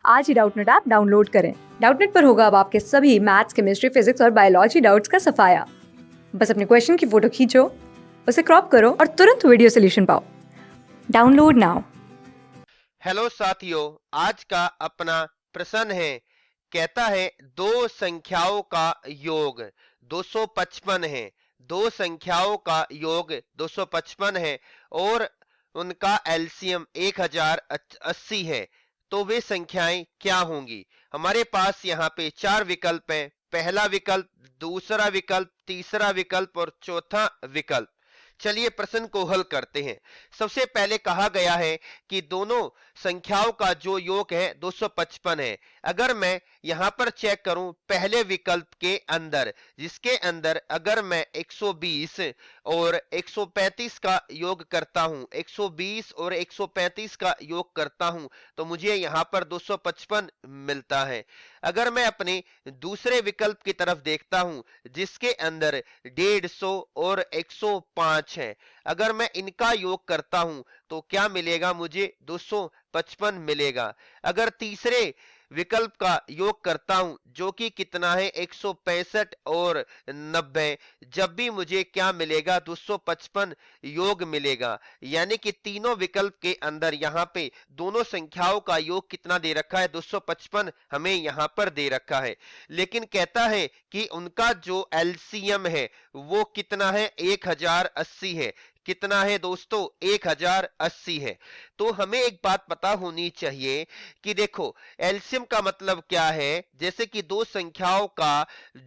आज ही Doubtnut app download करें। Doubtnut पर होगा अब आपके सभी मैथ्स, केमिस्ट्री, फिजिक्स और बायोलॉजी डाउट्स का सफाया। बस अपने क्वेश्चन की फोटो खींचो, उसे क्रॉप करो और तुरंत वीडियो सोल्यूशन पाओ। Download now. हेलो साथियों, आज का अपना प्रश्न है, कहता है दो संख्याओं का योग 255 है। दो संख्याओं का योग 255 है और उनका एलसीएम 1080 है, तो वे संख्याएं क्या होंगी। हमारे पास यहाँ पे चार विकल्प हैं। पहला विकल्प, दूसरा विकल्प, तीसरा विकल्प और चौथा विकल्प। चलिए प्रश्न को हल करते हैं। सबसे पहले कहा गया है कि दोनों संख्याओं का जो योग है 255 है। अगर मैं यहां पर चेक करूं पहले विकल्प के अंदर, जिसके अंदर अगर मैं 120 और 135 का योग करता हूं, 120 और 135 का योग करता हूं, तो मुझे यहां पर 255 मिलता है। अगर मैं अपने दूसरे विकल्प की तरफ देखता हूं, जिसके अंदर 150 और 105 है, अगर मैं इनका योग करता हूं तो क्या मिलेगा, मुझे 255 मिलेगा। अगर तीसरे विकल्प का योग करता हूं, जो कि कितना है 165 और 90, जब भी मुझे क्या मिलेगा 255 योग मिलेगा। यानी कि तीनों विकल्प के अंदर यहाँ पे दोनों संख्याओं का योग कितना दे रखा है, 255 हमें यहाँ पर दे रखा है। लेकिन कहता है कि उनका जो एलसीएम है वो कितना है, 1080 है। कितना है दोस्तों, 1080 है। तो हमें एक बात पता होनी चाहिए कि देखो एलसीएम का मतलब क्या है। जैसे कि दो संख्याओं का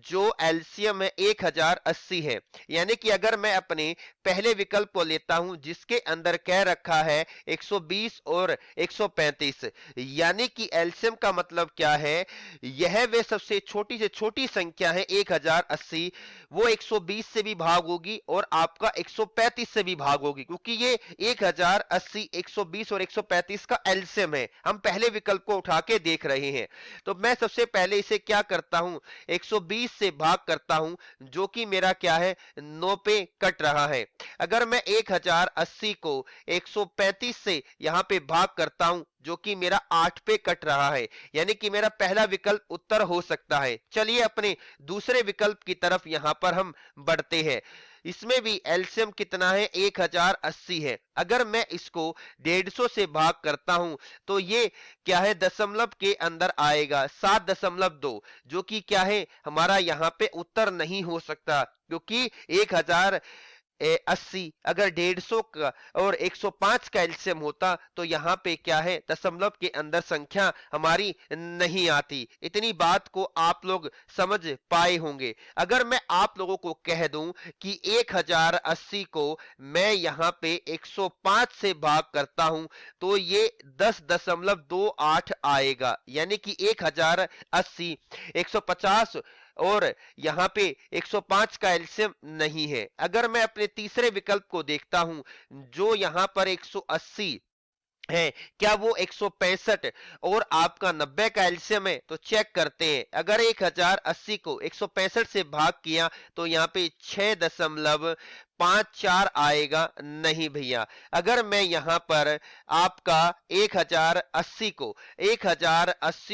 जो एलसीएम है 1080 है, यानी कि अगर मैं अपने पहले विकल्प को लेता हूं, जिसके अंदर कह रखा है 120 और 135, यानी कि एलसीएम का मतलब क्या है, यह वे सबसे छोटी से छोटी संख्या है 1080, वो 120 से भी भाग होगी और आपका 135 से भी भाग होगी, क्योंकि ये 1080, 120 और 135 का एलसीएम है। हम पहले विकल्प को उठा के देख रहे हैं। तो मैं सबसे पहले इसे क्या करता हूं, 120 से भाग करता हूं, जो कि मेरा क्या है 9 पे कट रहा है। अगर मैं 1080 को 135 से यहां पे भाग करता हूं, जो कि मेरा 8 पे कट रहा है, यानी कि मेरा पहला विकल्प उत्तर हो सकता है। चलिए अपने दूसरे विकल्प की तरफ यहां पर हम बढ़ते हैं। इसमें भी एलसीएम कितना है, 1080 है। अगर मैं इसको 150 से भाग करता हूं, तो ये क्या है दशमलव के अंदर आएगा 7.2, जो कि क्या है हमारा यहाँ पे उत्तर नहीं हो सकता, क्योंकि 1080 अगर 150 का और 105 का एलसीएम होता तो यहाँ पे क्या है दशमलव के अंदर संख्या हमारी नहीं आती। इतनी बात को आप लोग समझ पाए होंगे। अगर मैं आप लोगों को कह दूं कि 1080 को मैं यहाँ पे 105 से भाग करता हूं, तो ये 10.28 आएगा, यानी कि 1080, 150 और यहाँ पे 105 का एलसीएम नहीं है। अगर मैं अपने तीसरे विकल्प को देखता हूं, जो यहाँ पर 180 है, क्या वो 165 और आपका 90 का एलसीएम है, तो चेक करते हैं। अगर 1080 को 165 से भाग किया तो यहाँ पे 6.54 आएगा। नहीं भैया, अगर मैं यहाँ पर आपका 1080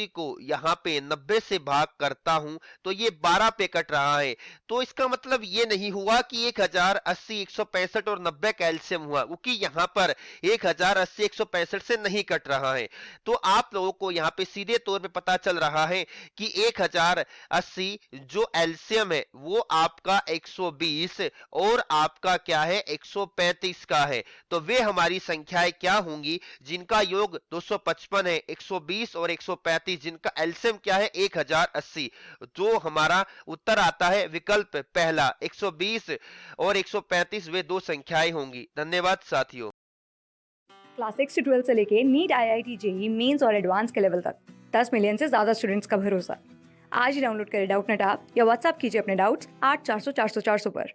को यहाँ पे 90 से भाग करता हूं, तो ये 12 पे कट रहा है। तो इसका मतलब ये नहीं हुआ कि 1080, 165 और 90 का एलसीएम हुआ, क्योंकि यहाँ पर 1080, 165 से नहीं कट रहा है। तो आप लोगों को यहाँ पे सीधे तौर पे पता चल रहा है कि 1080 जो एलसीएम है वो आपका 120 और आपका क्या है 135 का है। तो वे हमारी संख्याएं क्या होंगी जिनका योग 255 है, 120 और 135, जिनका एलसीएम क्या है 1080। जो हमारा उत्तर आता है विकल्प पहला, 120 और 135 वे दो संख्याएं होंगी। धन्यवाद साथियों। क्लास 6 से 12 से लेके नीट, IIT, जेईई मेंस और एडवांस के लेवल तक 10 मिलियन से ज्यादा स्टूडेंट्स का भरोसा। आज ही डाउनलोड करें डाउटनेट ऐप या व्हाट्सएप कीजिए अपने डाउट्स 8400 400 400 पर।